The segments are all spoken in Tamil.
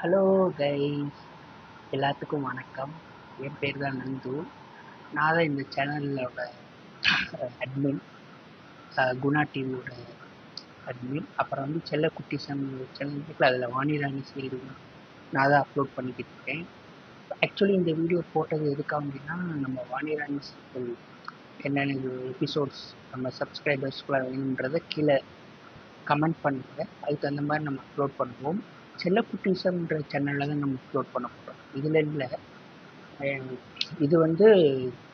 ஹலோ கைஸ், எல்லாத்துக்கும் வணக்கம். என் பேர் தான் நந்து. நான் தான் இந்த சேனலோட அட்மின், குணா டிவியோட அட்மின். அப்புறம் வந்து செல்லக்குட்டி சேனல் இருக்குல்ல, அதில் வாணிராணி சீரியல் நான் தான் அப்லோட் பண்ணிக்கிட்டு இருக்கேன். ஆக்சுவலி இந்த வீடியோ போட்டது எதுக்காக அப்படின்னா, நம்ம வாணிராணி சீரியல் என்னென்ன எபிசோட்ஸ் நம்ம சப்ஸ்கிரைபர்ஸ்க்குலாம் வேணுன்றதை கீழே கமெண்ட் பண்ணுங்க. அதுக்கு அந்த மாதிரி நம்ம அப்லோட் பண்ணுவோம். செல்லக்குட்டீசம்ன்ற சேனலில் தான் நம்ம அப்லோட் பண்ண போகிறோம். இதில் இல்லை, இது வந்து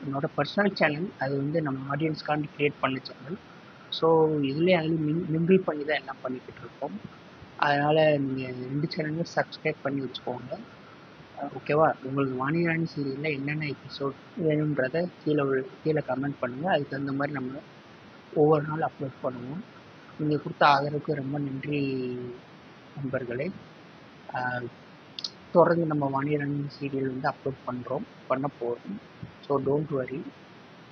என்னோட பர்சனல் சேனல். அது வந்து நம்ம ஆடியன்ஸ்க்காண்டி க்ரியேட் பண்ண சேனல். ஸோ இதுலேயே அதுலேயும் மிங்கிள் பண்ணி தான் எல்லாம் பண்ணிக்கிட்டு இருக்கோம். அதனால் நீங்கள் 2 சேனலுமே சப்ஸ்கிரைப் பண்ணி வச்சுக்கோங்க. ஓகேவா? உங்களுக்கு வாணிராணி சீரியலில் என்னென்ன எபிசோட் வேணுன்றதை கீழே கமெண்ட் பண்ணுங்கள். அதுக்கு தகுந்த மாதிரி நம்ம ஒவ்வொரு நாள் அப்லோட் பண்ணுவோம். நீங்கள் கொடுத்த ஆதரவுக்கு ரொம்ப நன்றி நண்பர்களே. தொடர்ந்து நம்ம வாணிராணி சீரியல் வந்து அப்லோட் பண்ண போகிறோம். So don't worry.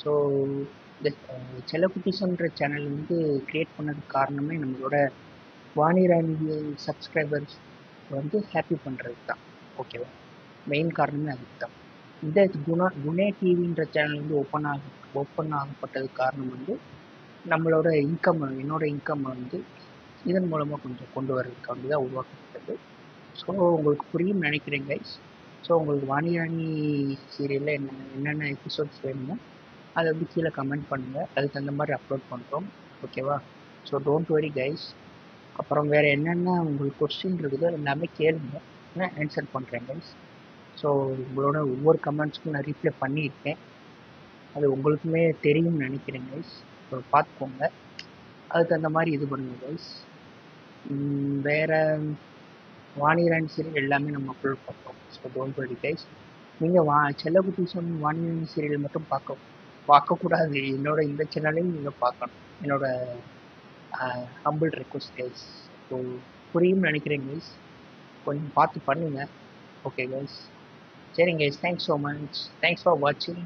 ஸோ இந்த செல்லக்குட்டிஸ்ன்ற சேனல் வந்து க்ரியேட் பண்ணதுக்கு காரணமே நம்மளோட வாணிராணி சப்ஸ்கிரைபர்ஸ் வந்து ஹாப்பி பண்ணுறது தான். ஓகேவா? மெயின் காரணமே அதுக்கு தான். இந்த குணே டிவின்ற சேனல் வந்து ஓப்பன் ஆகப்பட்டதுக்கு காரணம் வந்து நம்மளோட என்னோட இன்கம் வந்து இதன் மூலமாக கொஞ்சம் கொண்டு வர்றதுக்காண்டி தான் உருவாக்கப்பட்டது. ஸோ உங்களுக்கு புரியும் நினைக்கிறேன் கைஸ். ஸோ உங்களுக்கு வாணிராணி சீரியலில் என்னென்ன எபிசோட்ஸ் வேணுமோ அதை வந்து கீழே கமெண்ட் பண்ணுங்கள். அதுக்கு தகுந்த மாதிரி அப்லோட் பண்ணுறோம். ஓகேவா? So don't worry guys. அப்புறம் வேறு என்னென்ன உங்களுக்கு கொஸ்டின் இருக்குதோ எல்லாமே கேளுங்க, நான் ஆன்சர் பண்ணுறேன் கைஸ். ஸோ உங்களோட ஒவ்வொரு கமெண்ட்ஸ்க்கும் நான் ரீப்ளை பண்ணியிருக்கேன். அது உங்களுக்குமே தெரியும்னு நினைக்கிறேன் கைஸ். ஸோ பார்த்துக்கோங்க, அதுக்கு தகுந்த மாதிரி இது பண்ணுங்க கைஸ். வேறு வாணிராணி சீரியல் எல்லாமே நம்ம அப்லோட் பண்ணுறோம். So don't worry guys. நீங்கள் செல்லக்குட்டி சொன்ன வாணிராணி சீரியல் மட்டும் பார்க்கக்கூடாது. என்னோட இந்த சேனலையும் நீங்கள் பார்க்கணும். என்னோட ஹம்பிள் ரெக்வஸ்ட் கைஸ். ஸோ புரியும்னு நினைக்கிறேன் கைஸ். கொஞ்சம் பார்த்து பண்ணுங்கள். Okay guys. சரிங்க guys, thanks so much. Thanks for வாட்சிங்.